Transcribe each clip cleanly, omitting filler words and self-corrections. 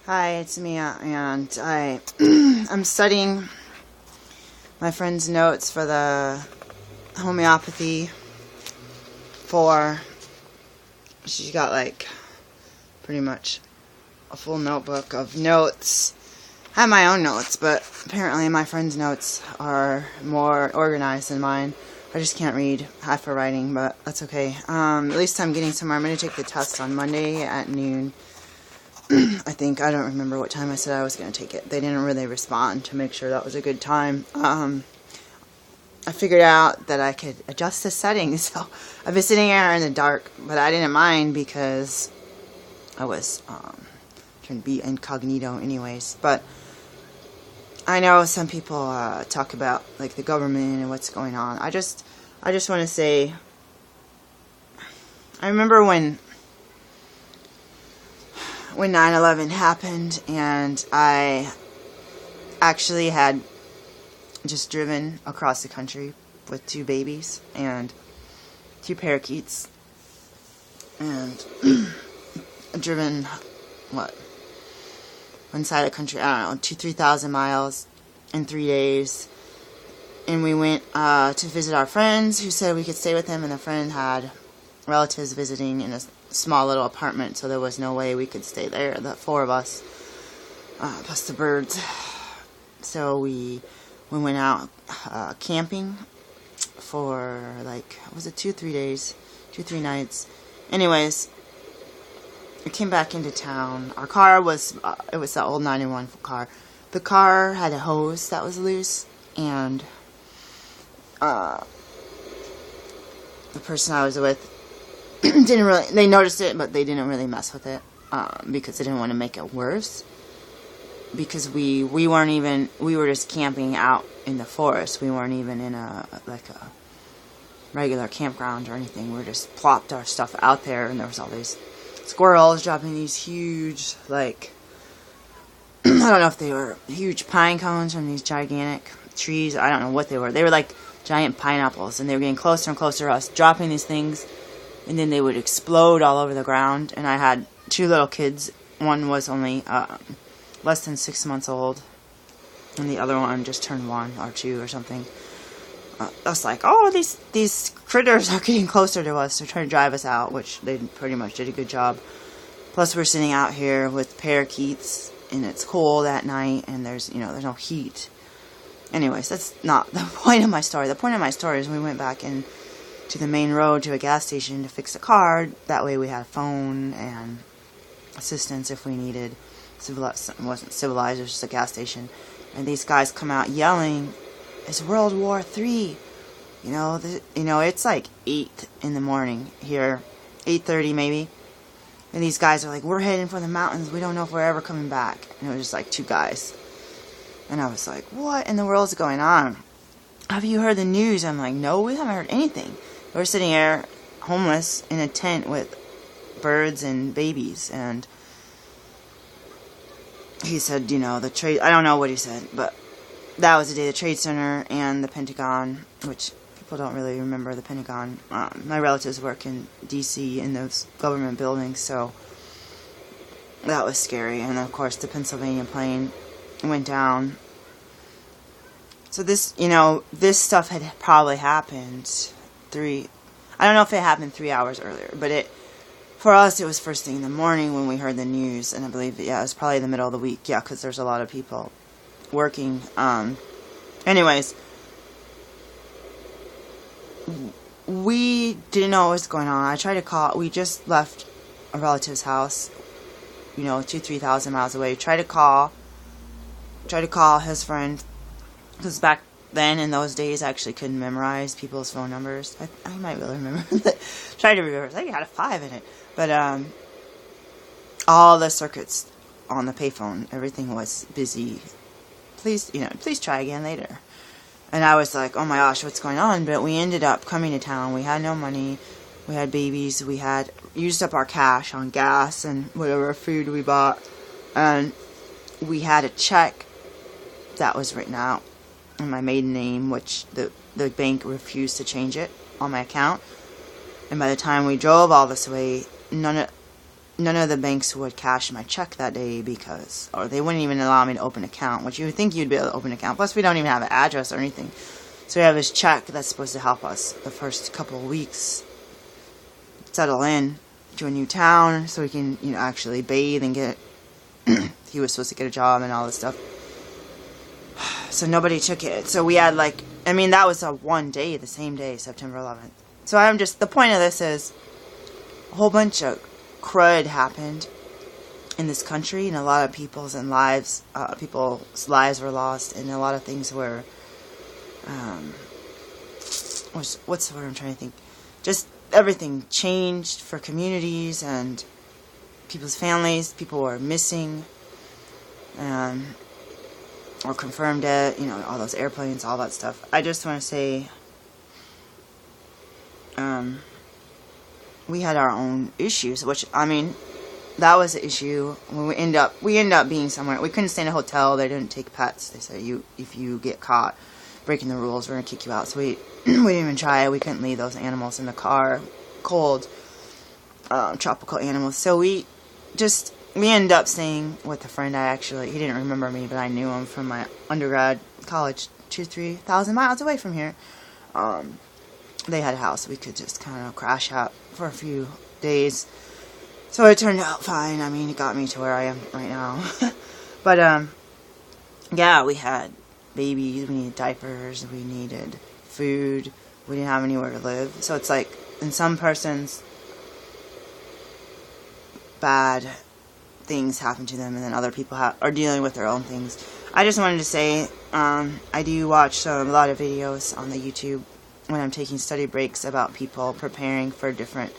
Hi, it's Mia, and I'm studying my friend's notes for the homeopathy. For She's got like pretty much a full notebook of notes. I have my own notes, but apparently my friend's notes are more organized than mine. I just can't read half her writing, but that's okay. At least I'm getting somewhere. I'm going to take the test on Monday at noon. I think. I don't remember what time I said I was going to take it. They didn't really respond to make sure that was a good time. I figured out that I could adjust the settings, so I've been sitting here in the dark, but I didn't mind because I was trying to be incognito anyways. But I know some people talk about like the government and what's going on. I just want to say, I remember when 9/11 happened, and I actually had just driven across the country with 2 babies and 2 parakeets, and driven, one side of the country, I don't know, 3,000 miles in 3 days, and we went to visit our friends who said we could stay with them, and the friend had relatives visiting in a small little apartment, so there was no way we could stay there, the 4 of us, plus the birds. So we went out camping for like, was it 2-3 days, 2-3 nights. Anyways, we came back into town. Our car was, it was the old 91 car. The car had a hose that was loose, and the person I was with didn't really, they noticed it, but they didn't really mess with it, because they didn't want to make it worse, because we were just camping out in the forest. We weren't even in a regular campground or anything. We just plopped our stuff out there, and there was all these squirrels dropping these huge, like, I don't know if they were huge pine cones from these gigantic trees. I don't know what they were. They were like giant pineapples, and they were getting closer and closer to us, dropping these things, and then they would explode all over the ground. And I had 2 little kids. One was only less than 6 months old, and the other one just turned 1 or 2 or something. I was like, oh, these critters are getting closer to us. They're trying to drive us out, which they pretty much did a good job. Plus, we're sitting out here with parakeets, and it's cold at night, and there's no heat. Anyways, that's not the point of my story. The point of my story is we went back in to the main road to a gas station to fix the car. That way we had a phone and assistance if we needed. It wasn't civilized, it was just a gas station. And these guys come out yelling, it's World War III. It's like 8 in the morning here, 8:30 maybe. And these guys are like, we're heading for the mountains. We don't know if we're ever coming back. And it was just like 2 guys. And I was like, what in the world is going on? Have you heard the news? I'm like, no, we haven't heard anything. We're sitting here homeless in a tent with birds and babies. And he said, the trade, I don't know what he said, but that was the day the Trade Center and the Pentagon, which people don't really remember the Pentagon. My relatives work in D.C. in those government buildings, so that was scary. And of course the Pennsylvania plane went down. So this stuff had probably happened I don't know if it happened 3 hours earlier, but for us, it was first thing in the morning when we heard the news, and I believe, it was probably the middle of the week, because there's a lot of people working. Anyways, we didn't know what was going on. I tried to call. We just left a relative's house, 2,000-3,000 miles away. Tried to call his friend, because back then, in those days, I actually couldn't memorize people's phone numbers. I might be able to remember. Tried to remember. I think it had a 5 in it. But all the circuits on the payphone, everything was busy. Please try again later. And I was like, oh my gosh, what's going on? But we ended up coming to town. We had no money. We had babies. We had used up our cash on gas and whatever food we bought. And we had a check that was written out in my maiden name, which the bank refused to change it on my account. And by the time we drove all this way, none of the banks would cash my check that day or they wouldn't even allow me to open an account, which you would think you'd be able to open an account. Plus, we don't even have an address or anything. So we have this check that's supposed to help us the first couple of weeks settle in to a new town so we can, actually bathe and get, he was supposed to get a job and all this stuff. So nobody took it. So we had that was a one day, the same day, September 11th. So the point of this is a whole bunch of crud happened in this country, and a lot of people's lives were lost, and a lot of things were, what's the word I'm trying to think? Just everything changed for communities and people's families. People were missing, or confirmed dead, all those airplanes, all that stuff. I just want to say, we had our own issues, which, that was the issue. When we end up being somewhere. We couldn't stay in a hotel. They didn't take pets. They said, if you get caught breaking the rules, we're going to kick you out. So we didn't even try. We couldn't leave those animals in the car, cold, tropical animals. So we ended up staying with a friend. He didn't remember me, but I knew him from my undergrad college, 2,000-3,000 miles away from here. They had a house. We could just kind of crash out for a few days. So it turned out fine. It got me to where I am right now. But, yeah, we had babies. We needed diapers. We needed food. We didn't have anywhere to live. So it's like, in some persons, bad things happen to them, and then other people are dealing with their own things. I just wanted to say, I do watch a lot of videos on the YouTube when I'm taking study breaks about people preparing for different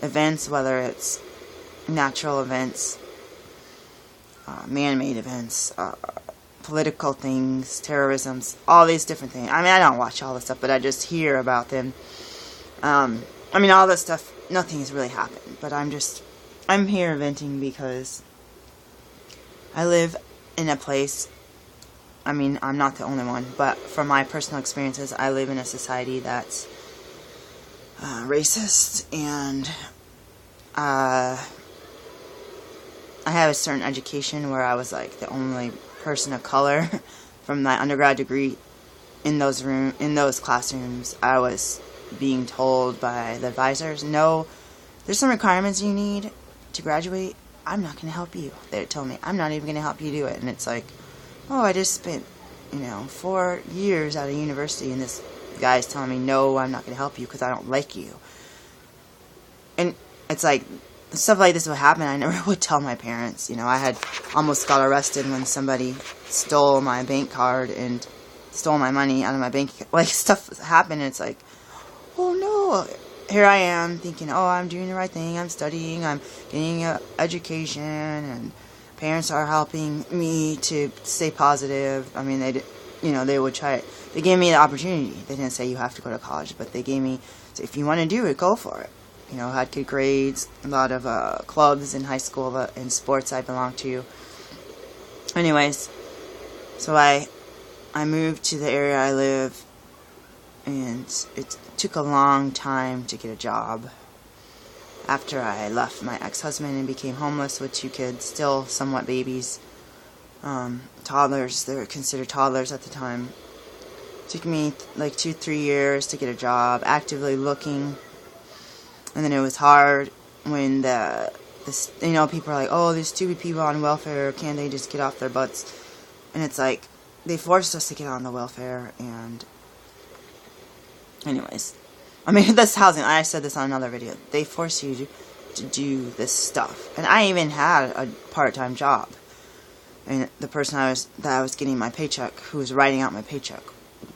events, whether it's natural events, man-made events, political things, terrorisms, all these different things. I don't watch all this stuff, but I just hear about them. All this stuff, nothing's really happened, but I'm here venting because I live in a place, I'm not the only one, but from my personal experiences, I live in a society that's racist, and I have a certain education where I was the only person of color from my undergrad degree in those classrooms. I was being told by the advisors, no, there's some requirements you need to graduate. I'm not going to help you. They told me, I'm not even going to help you do it. And it's like, oh, I just spent, 4 years at a university, and this guy's telling me, no, I'm not going to help you because I don't like you. And it's like, stuff like this would happen. I never would tell my parents. I had almost got arrested when somebody stole my bank card and stole my money out of my bank. Stuff happened, and it's like, oh no. Here I am thinking, oh, I'm doing the right thing. I'm studying. I'm getting an education, and parents are helping me to stay positive. They would try it. They gave me the opportunity. They didn't say you have to go to college, but they gave me, so if you want to do it, go for it. Had good grades, a lot of clubs in high school and sports I belonged to. Anyways, so I moved to the area I live, and it took a long time to get a job. After I left my ex-husband and became homeless with 2 kids, still somewhat babies, toddlers, they were considered toddlers at the time. It took me 2-3 years to get a job, actively looking. And then it was hard when people are like, oh, there's stupid people on welfare, can't they just get off their butts? And it's like, they forced us to get on the welfare, and anyways, this housing, I said this on another video, they force you to do this stuff. And I even had a part-time job, and the person that I was getting my paycheck, who was writing out my paycheck,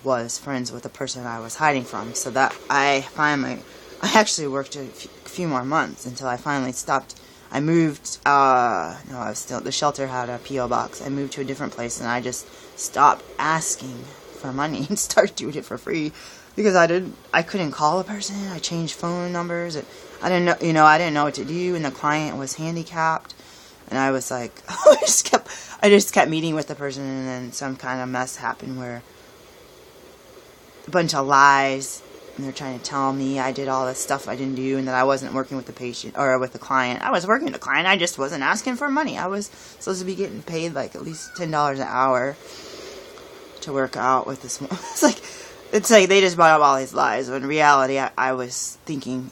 was friends with the person I was hiding from. So that I actually worked a few more months until I finally stopped. I moved, the shelter had a P.O. box. I moved to a different place, and I just stopped asking for money and started doing it for free, because I couldn't call a person. I changed phone numbers, and I didn't know what to do, and the client was handicapped, and I was like, I just kept meeting with the person, and then some kind of mess happened where a bunch of lies And they're trying to tell me I did all this stuff I didn't do and that I wasn't working with the patient or with the client. I was working with the client. I just wasn't asking for money. I was supposed to be getting paid like at least $10 an hour to work out with this. It's like they just brought up all these lies. When in reality, I was thinking,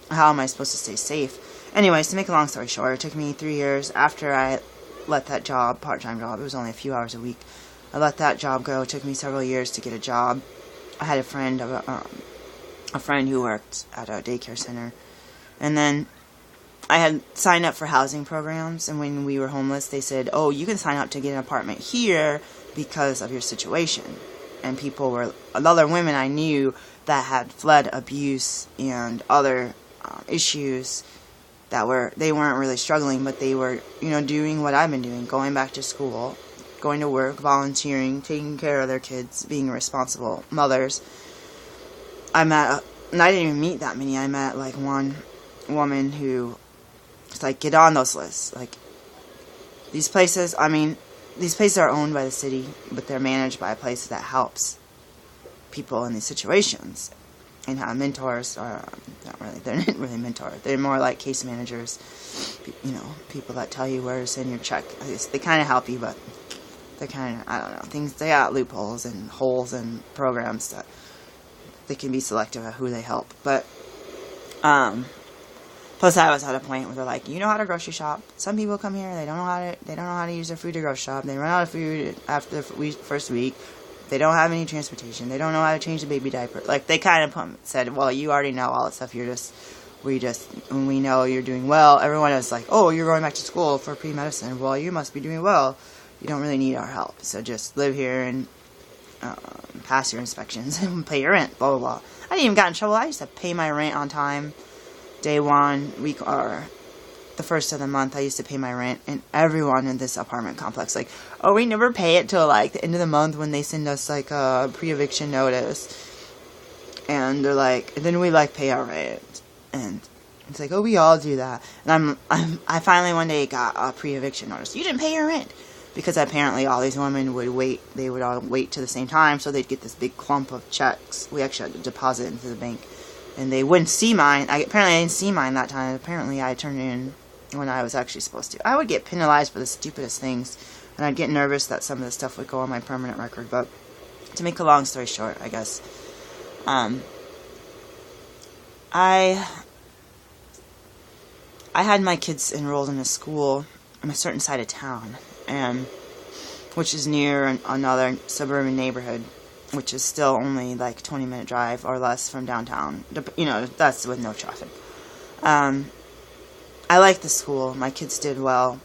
how am I supposed to stay safe? Anyways, to make a long story short, it took me 3 years after I let that job, part-time job. It was only a few hours a week. I let that job go. It took me several years to get a job. I had a friend who worked at a daycare center, and then I had signed up for housing programs. And when we were homeless, they said, "Oh, you can sign up to get an apartment here because of your situation." And other women I knew that had fled abuse and other issues they weren't really struggling, but they were, doing what I've been doing, going back to school, going to work, volunteering, taking care of their kids, being responsible mothers. And I didn't even meet that many. I met like one woman who was like, get on those lists. Like, these places are owned by the city, but they're managed by a place that helps people in these situations. And have mentors, they're not really mentors. They're more like case managers, people that tell you where to send your check. They kind of help you, but they're kind of, I don't know, they got loopholes and holes in programs that they can be selective of who they help. But, plus I was at a point where they're like, you know how to grocery shop. Some people come here, they don't know how to use their food to grocery shop. They run out of food after the first week. They don't have any transportation. They don't know how to change the baby diaper. Like, they kind of said, well, you already know all that stuff. When we know you're doing well, everyone is like, oh, you're going back to school for pre-medicine. Well, you must be doing well. You don't really need our help. So just live here and pass your inspections and pay your rent, blah, blah, blah. I didn't even get in trouble. I used to pay my rent on time. Day one, week, or the first of the month, I used to pay my rent, and everyone in this apartment complex, like, oh, we never pay it till, like, the end of the month when they send us, like, a pre-eviction notice, and they're like, and then we, like, pay our rent, and it's like, oh, we all do that, and I finally one day got a pre-eviction notice. You didn't pay your rent, because apparently all these women would wait, they would all wait to the same time, so they'd get this big clump of checks. We actually had to deposit into the bank, and they wouldn't see mine. Apparently I didn't see mine that time. Apparently I turned in when I was actually supposed to. I would get penalized for the stupidest things, and I'd get nervous that some of the stuff would go on my permanent record. But to make a long story short, I guess, I had my kids enrolled in a school in a certain side of town, and which is near another suburban neighborhood, which is still only like 20-minute drive or less from downtown. That's with no traffic. I liked the school. My kids did well.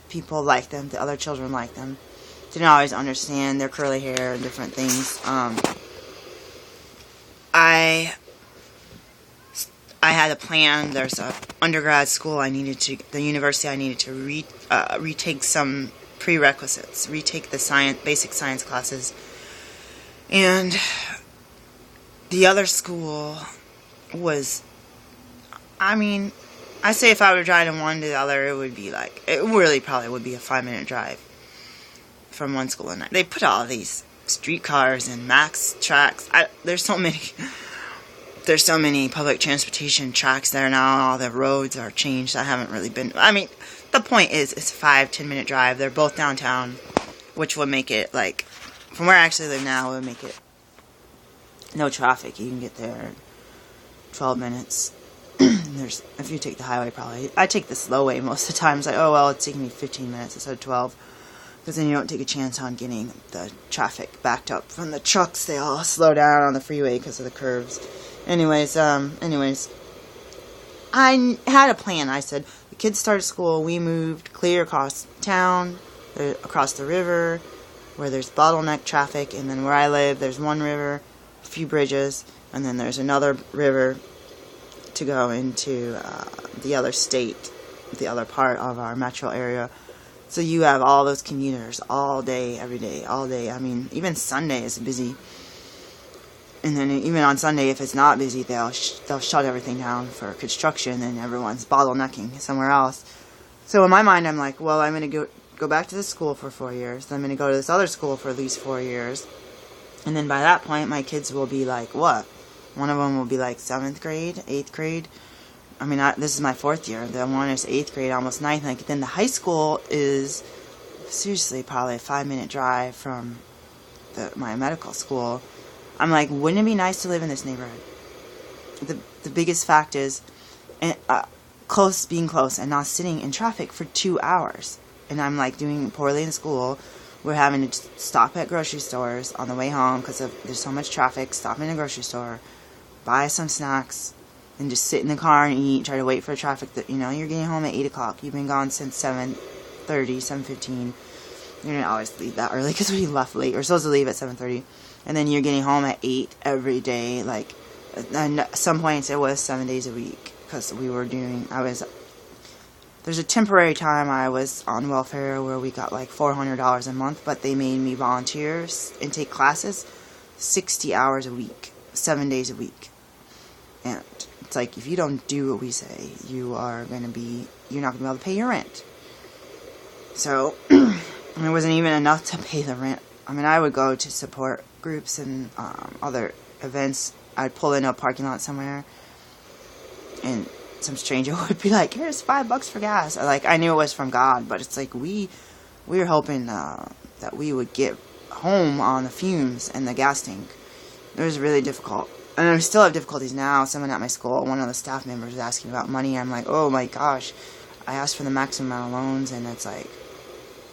People liked them. The other children liked them. Didn't always understand their curly hair and different things. I had a plan. There's a undergrad school the university I needed to retake some prerequisites, retake the basic science classes. And the other school was, I say if I were driving one to the other, it really probably would be a 5-minute drive from one school to another. They put all these streetcars and max tracks. There's so many public transportation tracks there now. All the roads are changed. I haven't really been. The point is, it's a 5-10-minute drive. They're both downtown, which would make it, like, from where I actually live now, it would make it no traffic. You can get there in 12 minutes. If you take the highway, probably. I take the slow way most of the time. It's like, oh, well, it's taking me 15 minutes instead of 12. Because then you don't take a chance on getting the traffic backed up from the trucks. They all slow down on the freeway because of the curves. Anyways, I had a plan. I said, the kids started school. We moved clear across town, across the river, where there's bottleneck traffic. And then where I live, there's one river, a few bridges, and then there's another river to go into the other state, the other part of our metro area. So you have all those commuters all day, every day, all day. Even Sunday is busy. And then even on Sunday, if it's not busy, they'll shut everything down for construction, and everyone's bottlenecking somewhere else. So in my mind, I'm like, well, I'm going to go back to this school for 4 years. Then I'm going to go to this other school for at least 4 years. And then by that point, my kids will be like, what? One of them will be like 7th grade, 8th grade. I mean, this is my 4th year. The one is 8th grade, almost 9th. Like, then the high school is seriously probably a 5-minute drive from my medical school. I'm like, wouldn't it be nice to live in this neighborhood? The biggest fact is being close and not sitting in traffic for 2 hours. And I'm like doing poorly in school. We're having to stop at grocery stores on the way home because there's so much traffic. Stop in a grocery store, buy some snacks, and just sit in the car and eat. Try to wait for traffic. You're getting home at 8 o'clock. You've been gone since 7:30, 7:15. You're going to always leave that early because we left late. We're supposed to leave at 7:30. And then you're getting home at 8 every day. Like, at some points it was 7 days a week because there's a temporary time I was on welfare where we got like $400 a month, but they made me volunteer and take classes 60 hours a week, 7 days a week. And it's like, if you don't do what we say, you're not going to be able to pay your rent. So it wasn't even enough to pay the rent. I mean, I would go to support groups and other events. I'd pull into a parking lot somewhere, and some stranger would be like, here's $5 for gas. Like, I knew it was from God, but it's like we were hoping that we would get home on the fumes and the gas tank. It was really difficult. And I still have difficulties now. Someone at my school, one of the staff members, was asking about money. I'm like, oh my gosh. I asked for the maximum amount of loans, and it's like,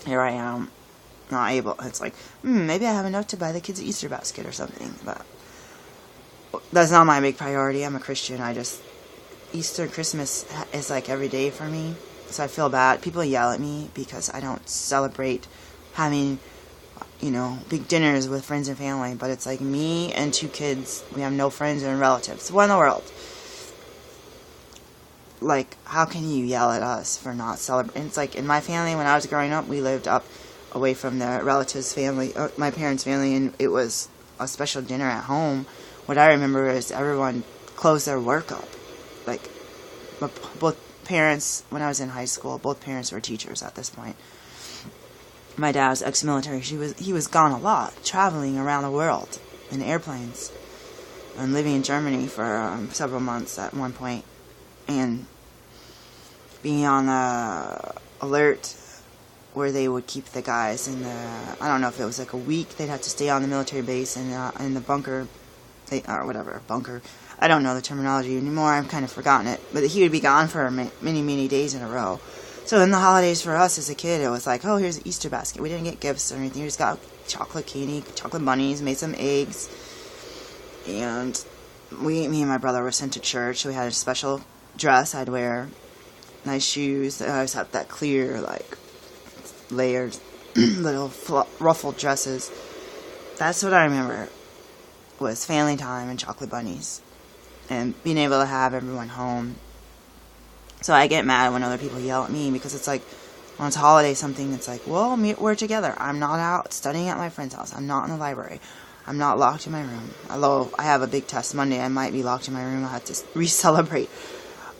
here I am, not able. It's like, maybe I have enough to buy the kids an Easter basket or something. But that's not my big priority. I'm a Christian. Easter, Christmas is like every day for me. So I feel bad. People yell at me because I don't celebrate having, big dinners with friends and family. But it's like me and 2 kids. We have no friends and relatives. What in the world? Like, how can you yell at us for not celebrating? It's like, in my family, when I was growing up, we lived up away from the relatives' family, my parents' family, and it was a special dinner at home. What I remember is everyone closed their work up. Like, both parents, when I was in high school, both parents were teachers at this point. My dad was ex-military. He was gone a lot, traveling around the world in airplanes and living in Germany for several months at one point. And being on the alert where they would keep the guys I don't know if it was like a week, they'd have to stay on the military base and in the bunker, bunker. I don't know the terminology anymore, I've kind of forgotten it. But he would be gone for many, many days in a row. So in the holidays for us as a kid, it was like, oh, here's an Easter basket. We didn't get gifts or anything. We just got chocolate candy, chocolate bunnies, made some eggs. And me and my brother were sent to church. So we had a special dress I'd wear, nice shoes. I always had that clear, like, layered, little ruffled dresses. That's what I remember, was family time and chocolate bunnies. And being able to have everyone home. So I get mad when other people yell at me because it's like, when it's a holiday something, it's like, well, we're together. I'm not out studying at my friend's house. I'm not in the library. I'm not locked in my room. Although I have a big test Monday, I might be locked in my room. I'll have to re-celebrate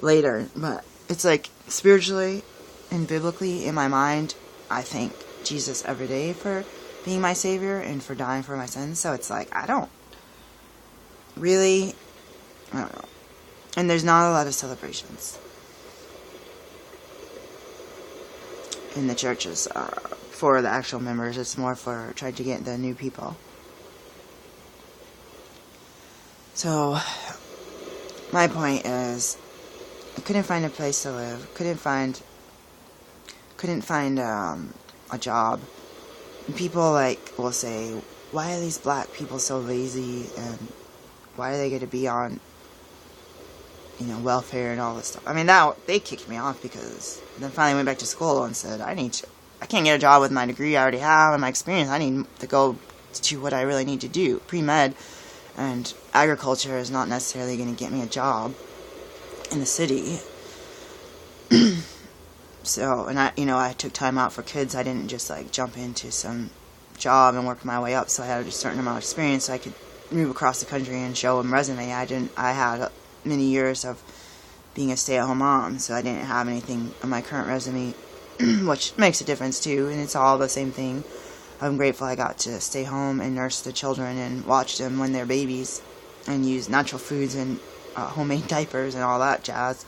later. But it's like, spiritually and biblically, in my mind, I thank Jesus every day for being my Savior and for dying for my sins. So it's like, I don't know. And there's not a lot of celebrations in the churches for the actual members. It's more for trying to get the new people. So my point is, I couldn't find a place to live. Couldn't find a job. And people will say, why are these black people so lazy, and why are they going to be on welfare and all this stuff? I mean, they kicked me off because then finally went back to school and said, I can't get a job with my degree I already have and my experience. I need to go to what I really need to do, pre-med, and agriculture is not necessarily going to get me a job in the city. So, and I took time out for kids. I didn't just jump into some job and work my way up. So I had a certain amount of experience so I could move across the country and show them resume. I had many years of being a stay-at-home mom, so I didn't have anything on my current resume, which makes a difference too, and it's all the same thing. I'm grateful I got to stay home and nurse the children and watch them when they're babies, and use natural foods and homemade diapers and all that jazz.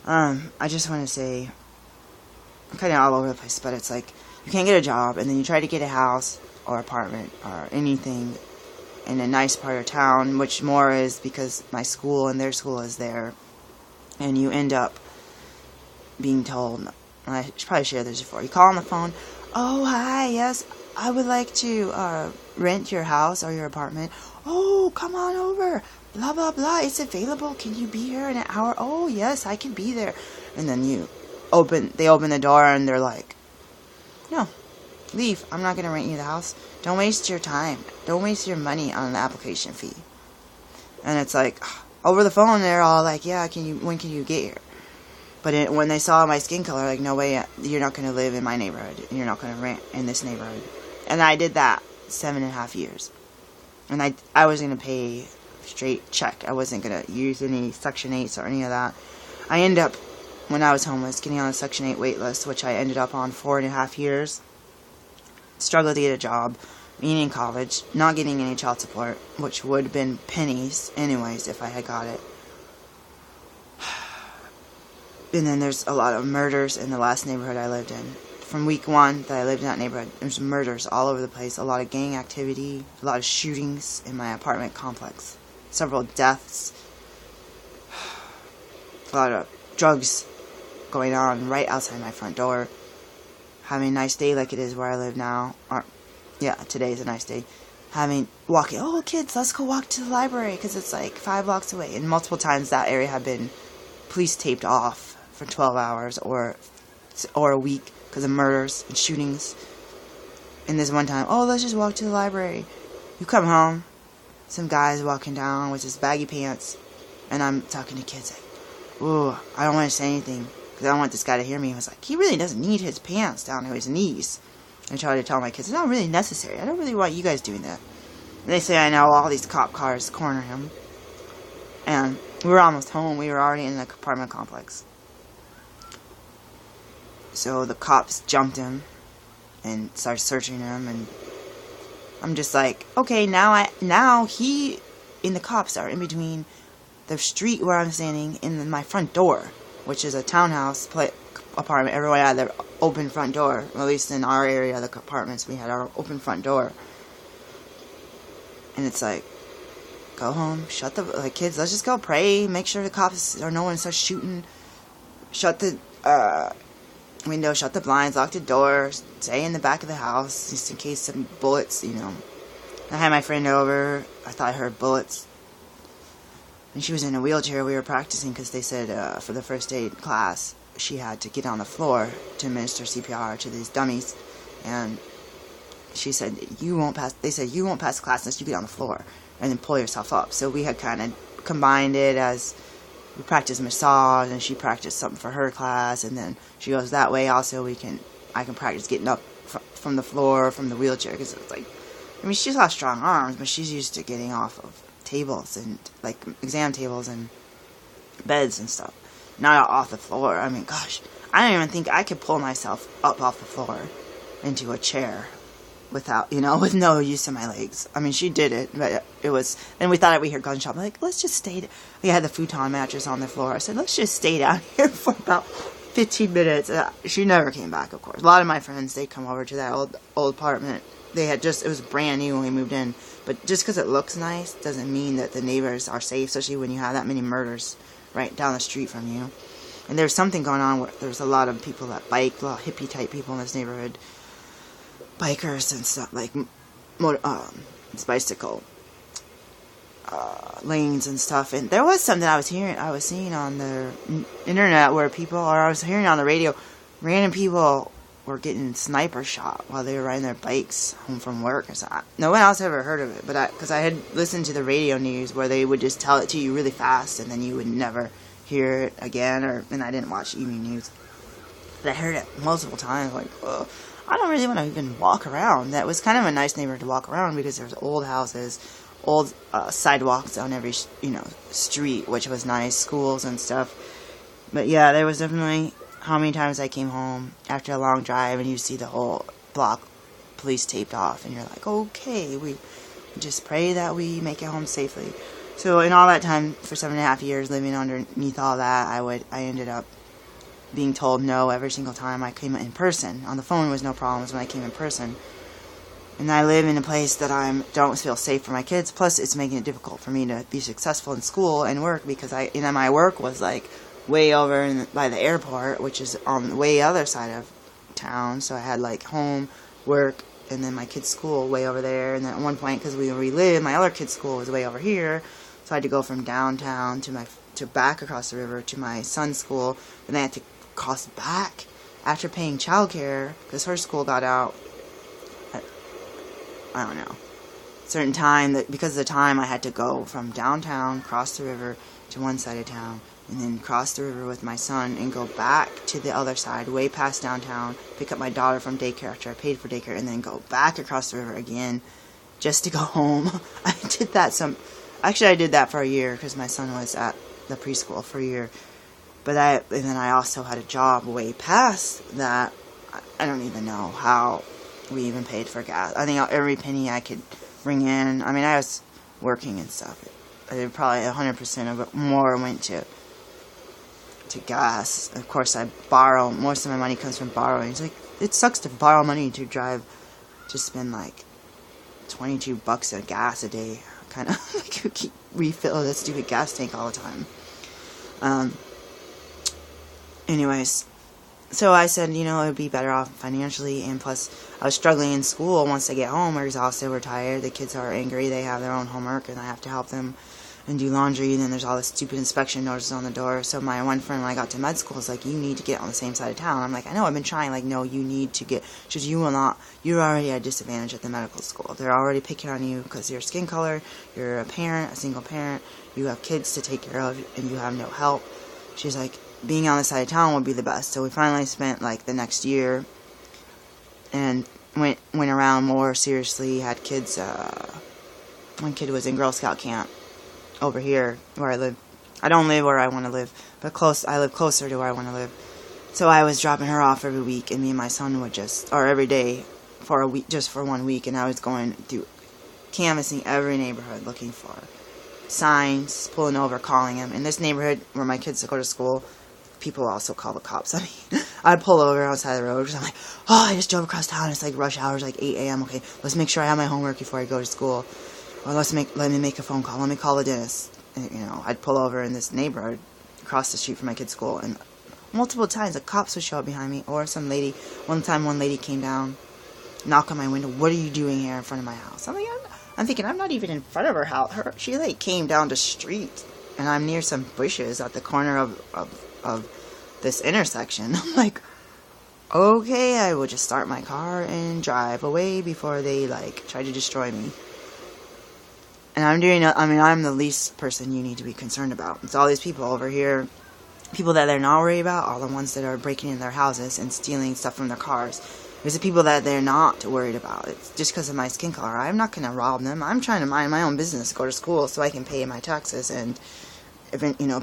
I just want to say, I'm kind of all over the place, but it's like, you can't get a job, and then you try to get a house or apartment or anything in a nice part of town, which more is because my school and their school is there, and you end up being told, I should probably share this before, you call on the phone, oh, hi, yes, I would like to rent your house or your apartment. Oh, come on over, blah, blah, blah, it's available, can you be here in an hour? Oh, yes, I can be there. And then they open the door, and they're like, no, leave, I'm not going to rent you the house. Don't waste your time. Don't waste your money on an application fee. And it's like, over the phone, they're all like, yeah, when can you get here? But when they saw my skin color, like, no way, you're not going to live in my neighborhood. You're not going to rent in this neighborhood. And I did that 7.5 years. And I was going to pay straight check. I wasn't going to use any Section 8s or any of that. I ended up, when I was homeless, getting on a Section 8 wait list, which I ended up on 4.5 years. Struggled to get a job, being in college, not getting any child support, which would have been pennies anyways if I had got it. And then there's a lot of murders in the last neighborhood I lived in. From week one that I lived in that neighborhood, there's murders all over the place, a lot of gang activity, a lot of shootings in my apartment complex, several deaths, a lot of drugs going on right outside my front door. Having a nice day like it is where I live now. Today's a nice day. Walking, oh, kids, let's go walk to the library, because it's like 5 blocks away. And multiple times that area had been police taped off for 12 hours or a week because of murders and shootings. And this one time, oh, let's just walk to the library. You come home, some guy's walking down with his baggy pants, and I'm talking to kids like, ooh, I don't want to say anything, because I don't want this guy to hear me. He was like, he really doesn't need his pants down to his knees. I try to tell my kids, it's not really necessary. I don't really want you guys doing that. And they say, I know, all these cop cars corner him. And we were almost home. We were already in the apartment complex. So the cops jumped him and started searching him. And I'm just like, okay, now he and the cops are in between the street where I'm standing and my front door, which is a townhouse apartment. Everyone had their open front door. At least in our area, the apartments, we had our open front door. And it's like, go home, shut the, kids, let's just go pray, make sure the cops or no one starts shooting, shut the window, shut the blinds, lock the door, stay in the back of the house, just in case some bullets, I had my friend over, I thought I heard bullets, and she was in a wheelchair. We were practicing because they said for the first aid class, she had to get on the floor to administer CPR to these dummies, and she said, they said, you won't pass the class unless you get on the floor and then pull yourself up. So we had kind of combined it as we practiced massage, and she practiced something for her class, and then she goes, that way also I can practice getting up from the floor, from the wheelchair, because it's like, she's got strong arms, but she's used to getting off of tables and exam tables and beds and stuff, not off the floor. Gosh, I don't even think I could pull myself up off the floor into a chair without, with no use of my legs. She did it, but it was, and we thought we heard gunshot. I'm like, let's just stay. We had the futon mattress on the floor. I said, let's just stay down here for about 15 minutes. She never came back, of course. A lot of my friends, they come over to that old apartment. It was brand new when we moved in. But just because it looks nice doesn't mean that the neighbors are safe, especially when you have that many murders right down the street from you. And there's something going on where there's a lot of people that bike, a lot of hippie-type people in this neighborhood. Bikers and stuff, bicycle lanes and stuff. And there was something I was seeing on the internet where I was hearing on the radio, random people were getting sniper shot while they were riding their bikes home from work or something. No one else ever heard of it, but because I had listened to the radio news where they would just tell it to you really fast, and then you would never hear it again. And I didn't watch evening news, but I heard it multiple times. Whoa. I don't really want to even walk around. That was kind of a nice neighborhood to walk around because there's old houses, old sidewalks on every street, which was nice, schools and stuff. But yeah, there was definitely how many times I came home after a long drive and you see the whole block police taped off, and you're like, okay, we just pray that we make it home safely. So in all that time, for 7.5 years, living underneath all that, I ended up being told no every single time I came in person. On the phone was no problems when I came in person. And I live in a place that I don't feel safe for my kids. Plus, it's making it difficult for me to be successful in school and work because my work was like way over by the airport, which is on the way other side of town. So I had like home, work, and then my kid's school way over there. And then at one point, because we live, my other kid's school was way over here. So I had to go from downtown to back across the river to my son's school. And then I had to cross back after paying childcare because her school got out at, I don't know, certain time, that because of the time I had to go from downtown, cross the river to one side of town, and then cross the river with my son and go back to the other side, way past downtown, pick up my daughter from daycare after I paid for daycare, and then go back across the river again just to go home. I did that for a year because my son was at the preschool for a year. And then I also had a job way past that. I don't even know how we even paid for gas. I think every penny I could bring in, I mean, I was working and stuff. Probably 100% of it more went to gas. Of course, I borrow. Most of my money comes from borrowing. It's like, it sucks to borrow money to spend like $22 of gas a day. Kind of like keep refill that stupid gas tank all the time. Anyways, so I said, it would be better off financially, and plus I was struggling in school. Once I get home, we're exhausted, we're tired, the kids are angry, they have their own homework, and I have to help them and do laundry, and then there's all this stupid inspection notices on the door. So my one friend, when I got to med school, was like, you need to get on the same side of town. I'm like, I know, I've been trying. Like, no, you need to get, just you will not, you're already at a disadvantage at the medical school. They're already picking on you because your skin color, you're a parent, a single parent, you have kids to take care of, and you have no help. She's like, being on the side of town would be the best. So we finally spent like the next year and went around more seriously, had kids. One kid was in Girl Scout camp over here where I live. I don't live where I want to live, but I live closer to where I want to live. So I was dropping her off every week, and me and my son would every day for a week, just for 1 week, and I was going through canvassing every neighborhood looking for signs, pulling over, calling them. In this neighborhood where my kids go to school, people also call the cops. I mean, I'd pull over outside the road because I'm like, I just drove across town. It's like rush hours, like 8 a.m. Okay, let's make sure I have my homework before I go to school. Or let me make a phone call. Let me call the dentist. And, I'd pull over in this neighborhood across the street from my kid's school, and multiple times the cops would show up behind me, or some lady. One lady came down, knocked on my window. What are you doing here in front of my house? I'm thinking, I'm not even in front of her house. She like came down the street, and I'm near some bushes at the corner of this intersection. I'm like, okay, I will just start my car and drive away before they try to destroy me. And I'm the least person you need to be concerned about. It's all these people over here, people that they're not worried about, are the ones that are breaking into their houses and stealing stuff from their cars. There's the people that they're not worried about. It's just because of my skin color. I'm not going to rob them. I'm trying to mind my own business, go to school so I can pay my taxes and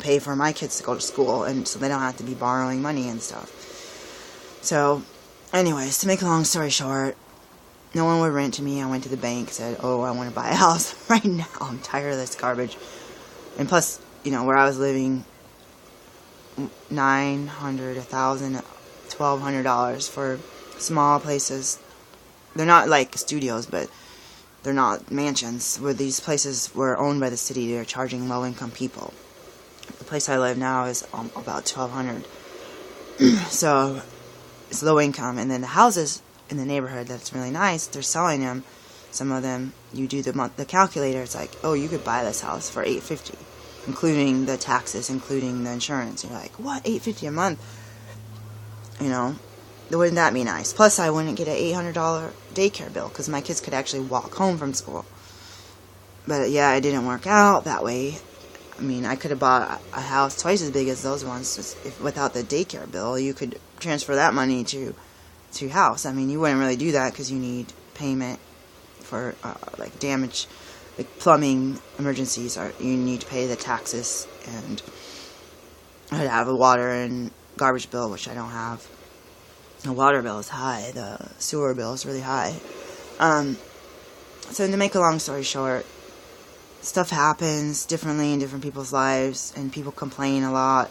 pay for my kids to go to school, and so they don't have to be borrowing money and stuff. So, anyways, to make a long story short, no one would rent to me. I went to the bank, said, I want to buy a house right now. I'm tired of this garbage. And plus, where I was living, $900, $1,000, $1,200 for small places. They're not like studios, but they're not mansions. Where these places were owned by the city, they're charging low-income people. The place I live now is about $1,200. So it's low income. And then the houses in the neighborhood that's really nice, they're selling them. Some of them, you do the calculator, it's like, you could buy this house for $850, including the taxes, including the insurance. You're like, what, $850 a month? Wouldn't that be nice? Plus, I wouldn't get an $800 daycare bill because my kids could actually walk home from school. But yeah, it didn't work out that way. I mean, I could have bought a house twice as big as those ones without the daycare bill. You could transfer that money to your house. I mean, you wouldn't really do that because you need payment for damage, like plumbing emergencies. You need to pay the taxes, and I'd have a water and garbage bill, which I don't have. The water bill is high. The sewer bill is really high. So to make a long story short, stuff happens differently in different people's lives, and people complain a lot,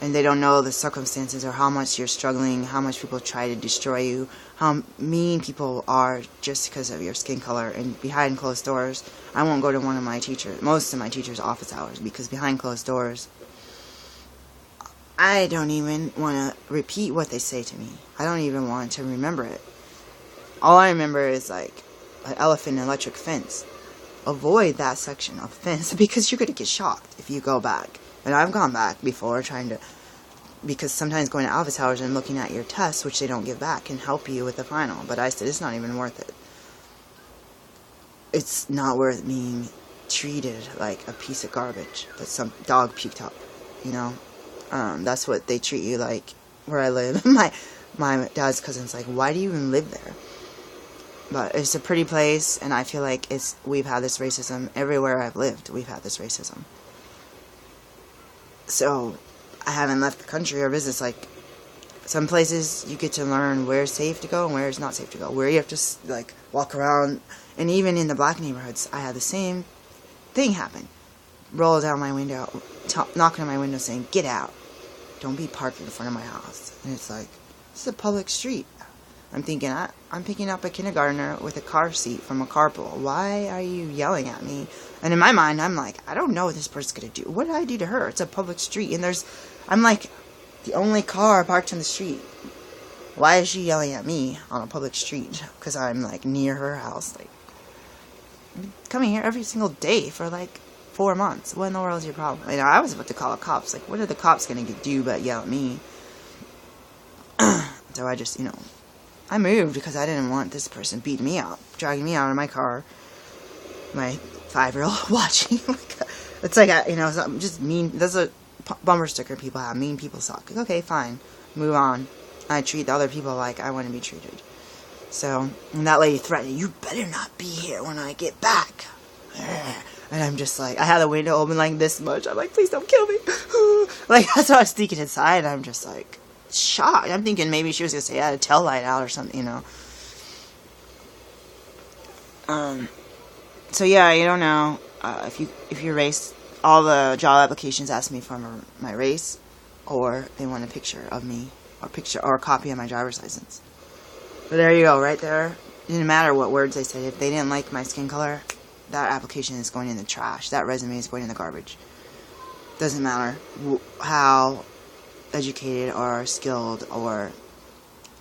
and they don't know the circumstances or how much you're struggling, how much people try to destroy you, how mean people are just because of your skin color. And behind closed doors, I won't go to most of my teachers' office hours, because behind closed doors, I don't even want to repeat what they say to me. I don't even want to remember it. All I remember is like an elephant and electric fence. Avoid that section of fence, because you're going to get shocked if you go back. And I've gone back before because sometimes going to office hours and looking at your tests, which they don't give back, can help you with the final. But I said, it's not even worth it. It's not worth being treated like a piece of garbage that some dog puked up, you know? That's what they treat you like where I live. My dad's cousin's like, why do you even live there? But it's a pretty place, and I feel like we've had this racism everywhere I've lived. We've had this racism. So I haven't left the country or visits. Like, some places you get to learn where it's safe to go and where it's not safe to go. Where you have to like walk around, and even in the black neighborhoods, I had the same thing happen. Roll down my window, knocking on my window, saying, "Get out! Don't be parked in front of my house." And it's like, this is a public street. I'm thinking, I'm picking up a kindergartner with a car seat from a carpool. Why are you yelling at me? And in my mind, I'm like, I don't know what this person's going to do. What did I do to her? It's a public street. And I'm like, the only car parked on the street. Why is she yelling at me on a public street? Because I'm like near her house. Like, I'm coming here every single day for like 4 months. What in the world is your problem? And I was about to call the cops. Like, what are the cops going to do but yell at me? So I just, I moved because I didn't want this person beating me up, dragging me out of my car, my 5-year-old watching. It's like, just mean. There's a bumper sticker people have. Mean people suck. Okay, fine. Move on. I treat the other people like I want to be treated. So, and that lady threatened, you better not be here when I get back. And I'm just like, I had the window open like this much. I'm like, please don't kill me. Like, that's what I was thinking inside. I'm just like, shocked. I'm thinking maybe she was going to say I had a tail light out or something, So yeah, you don't know if your race. All the job applications ask me for my race, or they want a picture of me, or a copy of my driver's license. But there you go, right there. It didn't matter what words they said. If they didn't like my skin color, that application is going in the trash. That resume is going in the garbage. Doesn't matter how educated or skilled or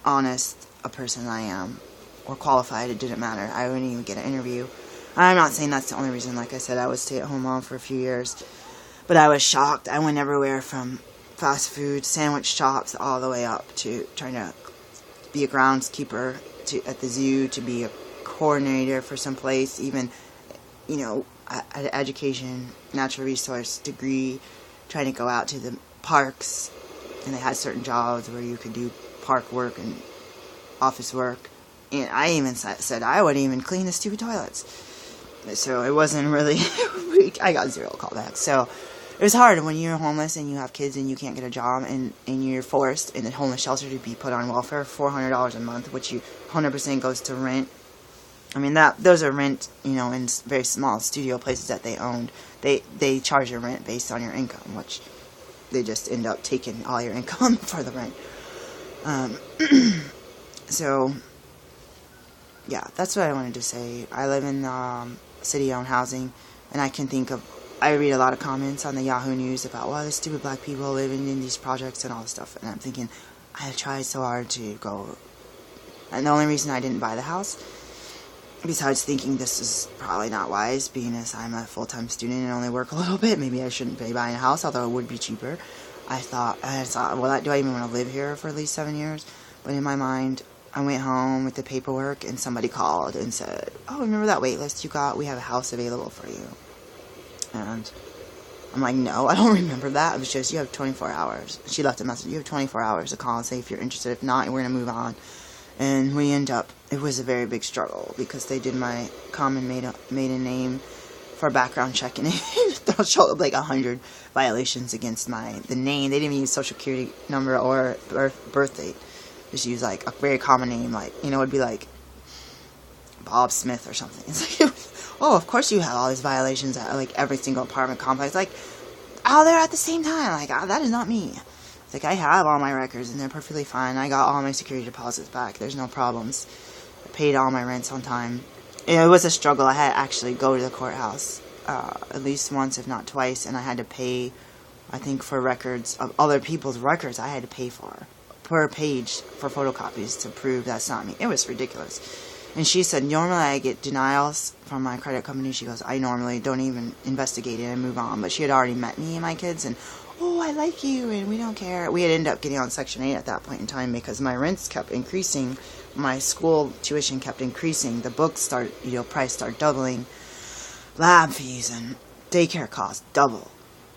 honest a person I am, or qualified. It didn't matter. I wouldn't even get an interview. I'm not saying that's the only reason. Like I said, I was stay-at-home mom for a few years, but I was shocked. I went everywhere from fast food, sandwich shops, all the way up to trying to be a groundskeeper at the zoo, to be a coordinator for some place, even, education, natural resource degree, trying to go out to the parks. And they had certain jobs where you could do park work and office work. And I even said I wouldn't even clean the stupid toilets. So it wasn't really... I got 0 callbacks. So it was hard when you're homeless and you have kids and you can't get a job, and you're forced in a homeless shelter to be put on welfare, $400 a month, which 100% goes to rent. I mean, those are rent, in very small studio places that they owned. They charge your rent based on your income, which... they just end up taking all your income for the rent. So, yeah, that's what I wanted to say. I live in city-owned housing, and I read a lot of comments on the Yahoo News about, well, there's stupid black people living in these projects and all this stuff. And I'm thinking, I tried so hard to go. And the only reason I didn't buy the house, besides thinking this is probably not wise, being as I'm a full-time student and only work a little bit, maybe I shouldn't be buying a house, although it would be cheaper. I thought, well, do I even want to live here for at least 7 years? But in my mind, I went home with the paperwork, and somebody called and said, oh, remember that wait list you got? We have a house available for you. And I'm like, no, I don't remember that. It was just, you have 24 hours. She left a message, you have 24 hours to call and say if you're interested. If not, we're going to move on. And we it was a very big struggle, because they did my common maiden name for a background check, and they'll show up like 100 violations against the name. They didn't even use social security number or birth date. Just use like a very common name, like, it would be like Bob Smith or something. It's like, oh, of course you have all these violations at, like, every single apartment complex. Like, all there at the same time. Like, that is not me. It's like, I have all my records, and they're perfectly fine. I got all my security deposits back. There's no problems. I paid all my rents on time. It was a struggle. I had to actually go to the courthouse at least once, if not twice, and I had to pay, I think, for records of other people's records. I had to pay for per page for photocopies to prove that's not me. It was ridiculous. And she said, normally I get denials from my credit company. She goes, I normally don't even investigate it and move on. But she had already met me and my kids, and, oh, I like you, and we don't care. We had ended up getting on Section 8 at that point in time because my rents kept increasing. My school tuition kept increasing. The books price started doubling. Lab fees and daycare costs double.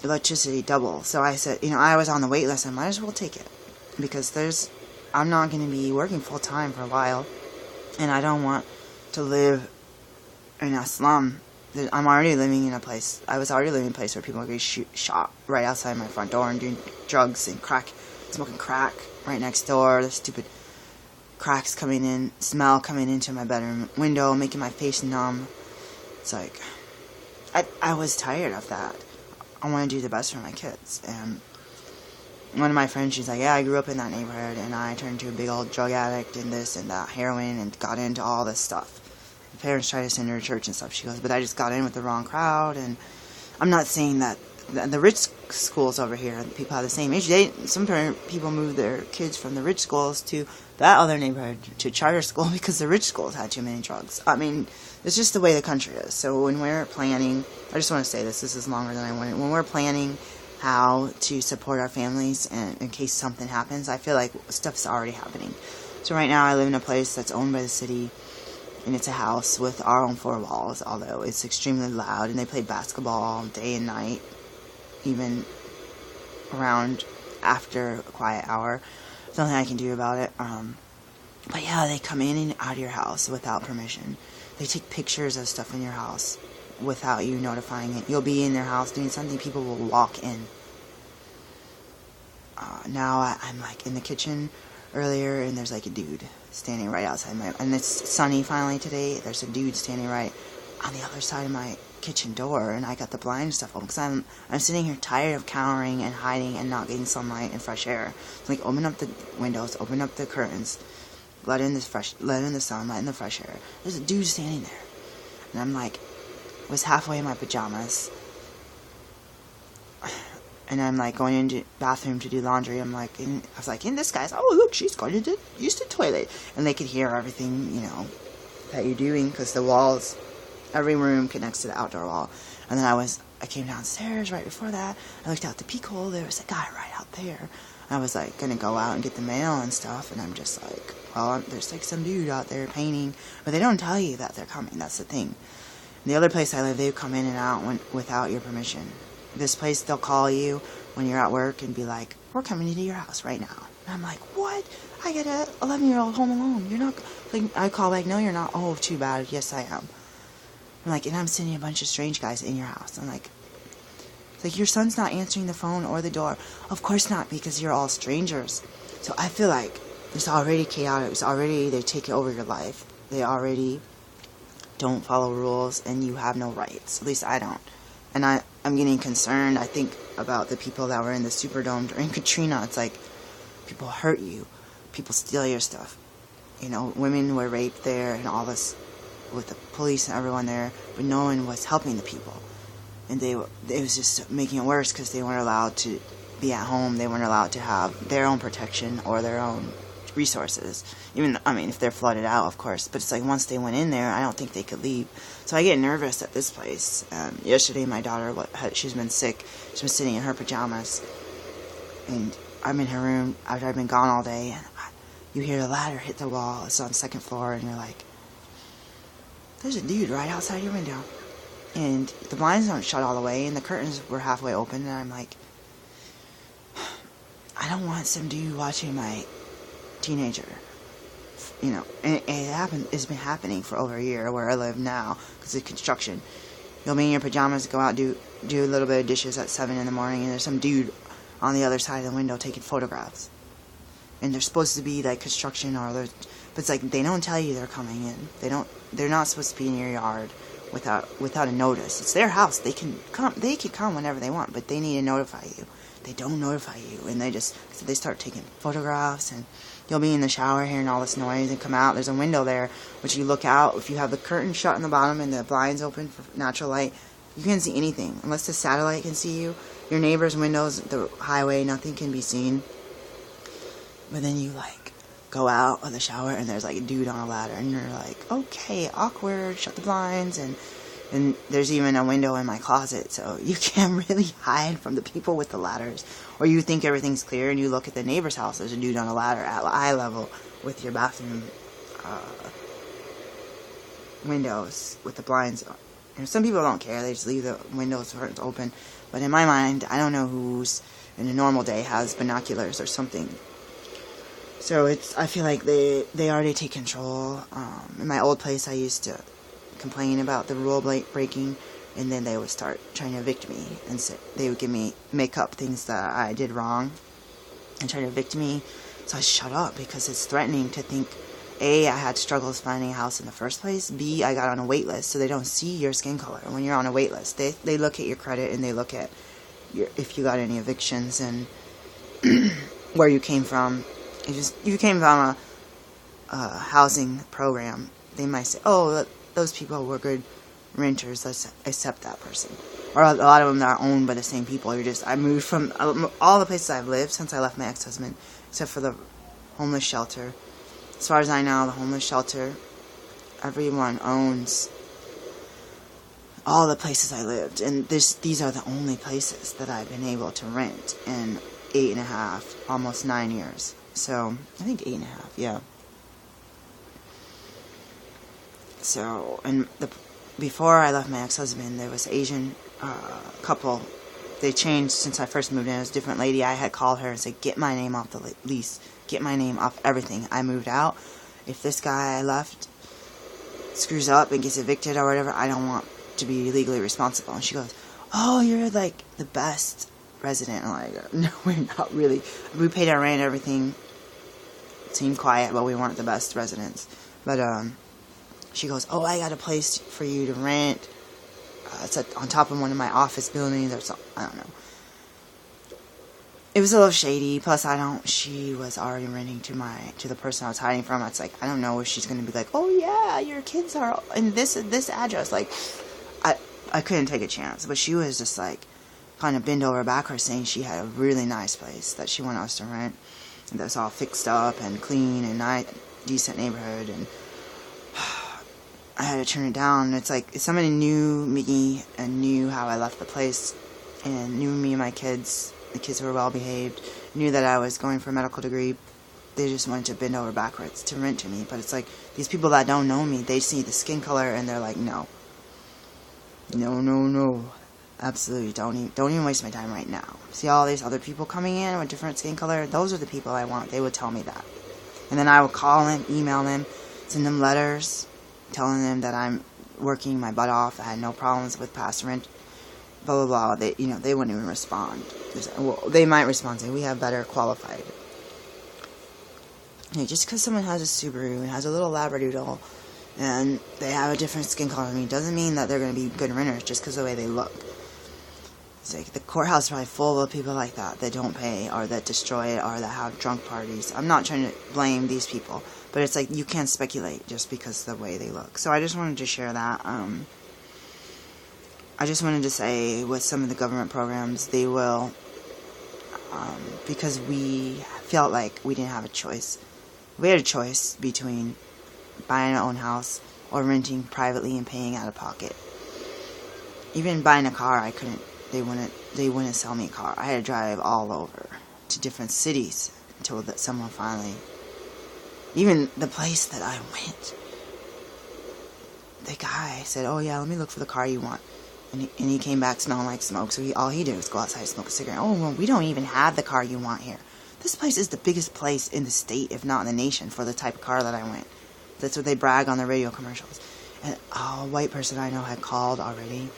Electricity double. So I said, I was on the wait list. I might as well take it because I'm not going to be working full time for a while, and I don't want to live in a slum. I'm already living in a place. I was already living in a place where people would be shot right outside my front door and doing drugs and smoking crack right next door. The stupid cracks smell coming into my bedroom window, making my face numb. It's like, I was tired of that. I want to do the best for my kids. And one of my friends, she's like, yeah, I grew up in that neighborhood, and I turned into a big old drug addict and this and that, heroin, and got into all this stuff. My parents tried to send her to church and stuff. She goes, but I just got in with the wrong crowd. And I'm not saying that the rich schools over here, people have the same issue. Some people move their kids from the rich schools to that other neighborhood, to charter school, because the rich schools had too many drugs. I mean, it's just the way the country is. So when we're planning, I just want to say this is longer than I wanted. When we're planning how to support our families and in case something happens, I feel like stuff's already happening. So right now I live in a place that's owned by the city, and it's a house with our own four walls, although it's extremely loud, and they play basketball day and night, even around after a quiet hour. There's nothing I can do about it. But yeah, they come in and out of your house without permission. They take pictures of stuff in your house without you notifying it. You'll be in their house doing something, people will walk in. Now I'm like in the kitchen earlier, and there's like a dude standing right outside and it's sunny finally today. There's a dude standing right on the other side of my kitchen door, and I got the blind and stuff open because I'm sitting here tired of cowering and hiding and not getting sunlight and fresh air. So like, open up the windows, open up the curtains, let in the sunlight and the fresh air. There's a dude standing there, and I'm like, was halfway in my pajamas, and I'm like going into the bathroom to do laundry. I was like, and this guy's, oh look, she's going to use the toilet, and they could hear everything that you're doing because the walls. Every room connects to the outdoor wall. And then I came downstairs right before that. I looked out the peek hole. There was a guy right out there. And I was like going to go out and get the mail and stuff. And I'm just like, well, there's like some dude out there painting. But they don't tell you that they're coming. That's the thing. The other place I live, they come in and out without your permission. This place, they'll call you when you're at work and be like, we're coming into your house right now. And I'm like, what? I got a 11-year-old home alone. You're not, like, I call back, no, you're not. Oh, too bad. Yes, I am. I'm like, and I'm sending a bunch of strange guys in your house. I'm like, your son's not answering the phone or the door. Of course not, because you're all strangers. So I feel like it's already chaotic. They take over your life. They already don't follow rules, and you have no rights. At least I don't. And I'm getting concerned, I think, about the people that were in the Superdome during Katrina. It's like, people hurt you. People steal your stuff. Women were raped there and all this, with the police and everyone there, but no one was helping the people. And it was just making it worse because they weren't allowed to be at home. They weren't allowed to have their own protection or their own resources. If they're flooded out, of course. But it's like once they went in there, I don't think they could leave. So I get nervous at this place. Yesterday, my daughter, she's been sick. She's been sitting in her pajamas. And I'm in her room after I've been gone all day. And you hear the ladder hit the wall. It's on the second floor. And you're like, there's a dude right outside your window. And the blinds aren't shut all the way, and the curtains were halfway open, and I'm like, I don't want some dude watching my teenager. And it's been happening for over a year where I live now, because of construction. You'll be in your pajamas, go out, do a little bit of dishes at 7 in the morning, and there's some dude on the other side of the window taking photographs. And they're supposed to be like construction, but it's like they don't tell you they're coming in. They're not supposed to be in your yard without a notice. It's their house. They can come whenever they want, but they need to notify you. They don't notify you, and they start taking photographs, and you'll be in the shower hearing all this noise and come out. There's a window there, which you look out. If you have the curtain shut in the bottom and the blinds open for natural light, you can't see anything unless the satellite can see you. Your neighbor's windows, the highway, nothing can be seen. But then you go out of the shower and there's a dude on a ladder, and you're like, okay, awkward, shut the blinds. And there's even a window in my closet, so you can't really hide from the people with the ladders. Or you think everything's clear and you look at the neighbor's house, there's a dude on a ladder at eye level with your bathroom windows with the blinds on. And some people don't care, they just leave the windows open. But in my mind, I don't know who's in a normal day has binoculars or something. So I feel like they already take control. In my old place, I used to complain about the rule breaking, and then they would start trying to evict me, and they would make up things that I did wrong and try to evict me. So I shut up because it's threatening to think, A, I had struggles finding a house in the first place, B, I got on a wait list, so they don't see your skin color when you're on a wait list. They look at your credit, and they look at if you got any evictions and where you came from. If you came from a housing program, they might say, oh, those people were good renters, let's accept that person. Or a lot of them that are owned by the same people. I moved from all the places I've lived since I left my ex-husband, except for the homeless shelter. As far as I know, the homeless shelter, everyone owns all the places I lived. And these are the only places that I've been able to rent in 8.5, almost 9 years. So, I think 8.5, yeah. So, and before I left my ex-husband, there was an Asian couple. They changed since I first moved in. It was a different lady. I had called her and said, get my name off the lease. Get my name off everything. I moved out. If this guy I left screws up and gets evicted or whatever, I don't want to be legally responsible. And she goes, oh, you're the best resident. I'm like, no, we're not really. We paid our rent and everything. It seemed quiet, but we weren't the best residents. But she goes, oh, I got a place for you to rent. It's on top of one of my office buildings or something. I don't know. It was a little shady. Plus, she was already renting to the person I was hiding from. It's I don't know if she's going to be like, oh yeah, your kids are in this address. I couldn't take a chance. But she was just kind of bend over backwards saying she had a really nice place that she wanted us to rent. And that was all fixed up and clean and nice, decent neighborhood. And I had to turn it down. It's if somebody knew me and knew how I left the place and knew me and my kids, the kids were well behaved, knew that I was going for a medical degree, they just wanted to bend over backwards to rent to me. But it's these people that don't know me, they see the skin color and they're like, no. No. Absolutely, don't even waste my time right now. See all these other people coming in with different skin color? Those are the people I want. They would tell me that. And then I would call them, email them, send them letters, telling them that I'm working my butt off. I had no problems with past rent, blah, blah, blah. They wouldn't even respond. Well, they might respond saying, we have better qualified. Just because someone has a Subaru and has a little Labradoodle and they have a different skin color than me doesn't mean that they're going to be good renters just because of the way they look. It's the courthouse is probably full of people like that don't pay or that destroy it or that have drunk parties. I'm not trying to blame these people, but it's you can't speculate just because of the way they look. So I just wanted to share that. I just wanted to say with some of the government programs, they will, because we felt like we didn't have a choice. We had a choice between buying our own house or renting privately and paying out of pocket. Even buying a car, I couldn't. They wouldn't sell me a car. I had to drive all over to different cities until someone finally. Even the place that I went, the guy said, "Oh yeah, let me look for the car you want," and he came back smelling like smoke. So all he did was go outside and smoke a cigarette. Oh well, we don't even have the car you want here. This place is the biggest place in the state, if not in the nation, for the type of car that I went. That's what they brag on the radio commercials. And a white person I know had called already.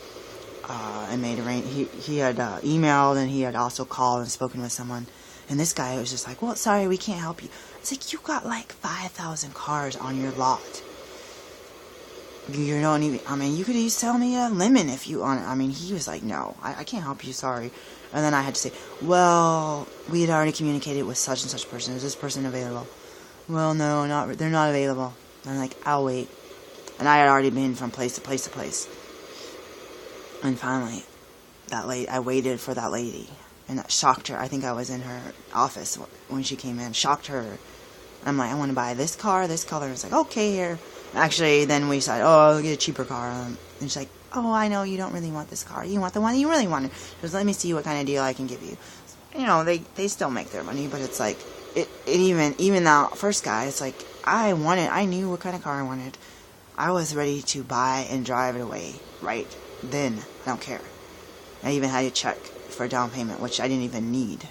And made he had emailed and he had also called and spoken with someone, and this guy was just well, sorry, we can't help you. It's you got 5,000 cars on your lot. You don't even, I mean, you could just tell me a lemon if you want it. I mean, he was like, no, I can't help you, sorry. And then I had to say, well, we had already communicated with such and such person. Is this person available? Well, no, they're not available. And I'm like, I'll wait. And I had already been from place to place to place. And finally, I waited for that lady. And that shocked her. I think I was in her office when she came in. Shocked her. I'm like, I want to buy this car, this color. It's like, okay, here. Actually, then we decided, I'll get a cheaper car. And she's like, oh, I know you don't really want this car. You want the one you really wanted. Just let me see what kind of deal I can give you. You know, they still make their money, but it's like, even that first guy, it's like, I knew what kind of car I wanted. I was ready to buy and drive it away right then. I don't care. I even had to check for a down payment, which I didn't even need.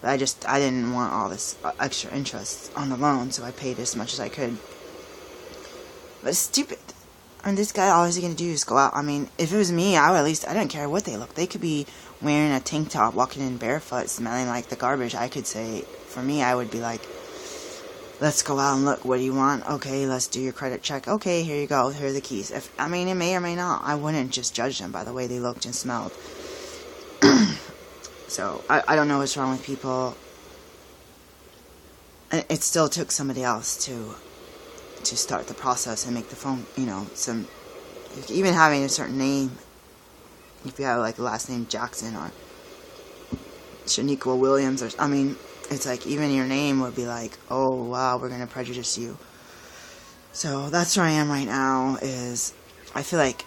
But I didn't want all this extra interest on the loan, so I paid as much as I could. But it's stupid. I mean, this guy, all he's going to do is go out. I mean, if it was me, I didn't care what they look. They could be wearing a tank top, walking in barefoot, smelling like the garbage. I could say, for me, I would be like, let's go out and look. What do you want? Okay, let's do your credit check. Okay, here you go. Here are the keys. It may or may not. I wouldn't just judge them by the way they looked and smelled. So, I don't know what's wrong with people. It still took somebody else to start the process and make the phone, even having a certain name, if you have like the last name Jackson or Shaniqua Williams, it's like even your name would be like, oh wow, we're going to prejudice you. So that's where I am right now, is I feel like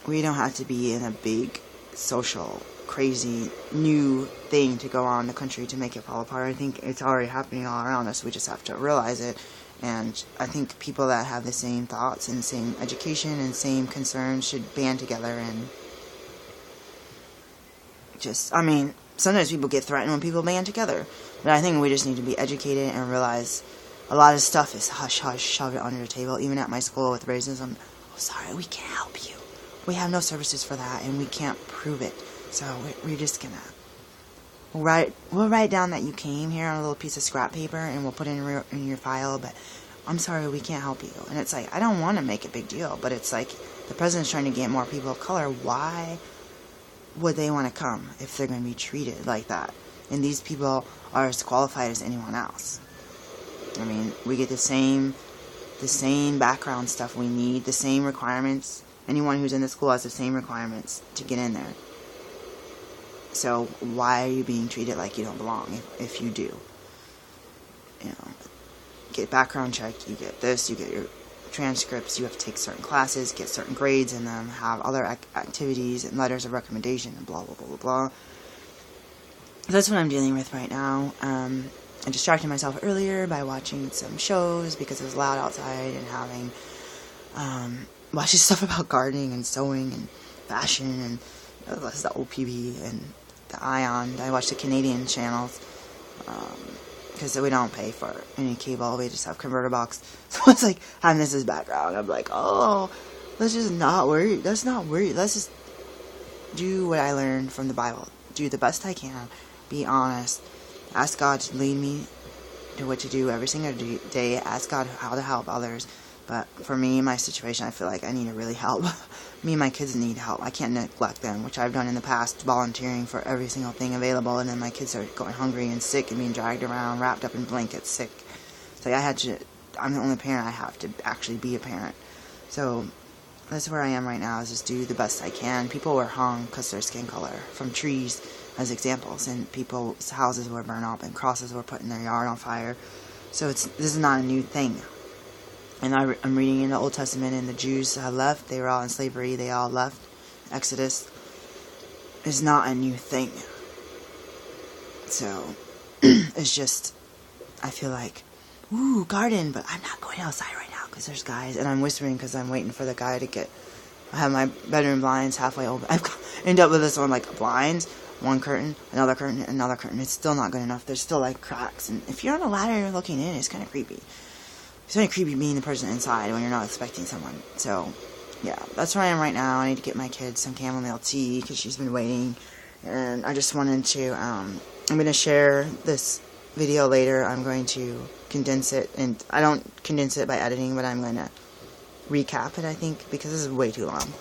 we don't have to be in a big social crazy new thing to go on in the country to make it fall apart. I think it's already happening all around us. We just have to realize it. And I think people that have the same thoughts and the same education and same concerns should band together and sometimes people get threatened when people band together. But I think we just need to be educated and realize a lot of stuff is hush hush, shove it under the table. Even at my school with racism, oh sorry, we can't help you. We have no services for that and we can't prove it. So we're just gonna we'll write down that you came here on a little piece of scrap paper and we'll put it in your file, but I'm sorry, we can't help you. And it's like, I don't want to make a big deal, but it's like the president's trying to get more people of color. Why would they want to come if they're going to be treated like that? And these people are as qualified as anyone else. I mean, we get the same background stuff we need, the same requirements. Anyone who's in the school has the same requirements to get in there. So why are you being treated like you don't belong if you do? Get background check, you get this, you get your transcripts, you have to take certain classes, get certain grades in them, have other activities and letters of recommendation and blah, blah, blah, blah, blah. That's what I'm dealing with right now. I distracted myself earlier by watching some shows because it was loud outside and having watching stuff about gardening and sewing and fashion and that's the OPB and the Ion. I watch the Canadian channels because we don't pay for any cable. We just have converter box. So it's like having this as background. I'm like, oh, let's just not worry. Let's not worry. Let's just do what I learned from the Bible. Do the best I can. Be honest. Ask God to lead me to what to do every single day. Ask God how to help others. But for me, my situation, I feel like I need to really help. Me and my kids need help. I can't neglect them, which I've done in the past, volunteering for every single thing available, and then my kids are going hungry and sick and being dragged around, wrapped up in blankets, sick. So I'm the only parent. I have to actually be a parent. So that's where I am right now, is just do the best I can. People were hung because of their skin color from trees as examples, and people's houses were burned up and crosses were put in their yard on fire. So this is not a new thing. And I'm reading in the Old Testament, and the Jews left. They were all in slavery. They all left. Exodus is not a new thing. So, it's just, I feel like, ooh, garden, but I'm not going outside right now because there's guys. And I'm whispering because I'm waiting for the guy to I have my bedroom blinds halfway open. I've ended up with this one, like, blinds, one curtain, another curtain, another curtain. It's still not good enough. There's still, like, cracks. And if you're on a ladder looking in, it's kind of creepy. It's kind of creepy being the person inside when you're not expecting someone. So, yeah, that's where I am right now. I need to get my kid some chamomile tea because she's been waiting. And I just wanted to, I'm going to share this video later. I'm going to condense it. And I don't condense it by editing, but I'm going to recap it, I think, because this is way too long.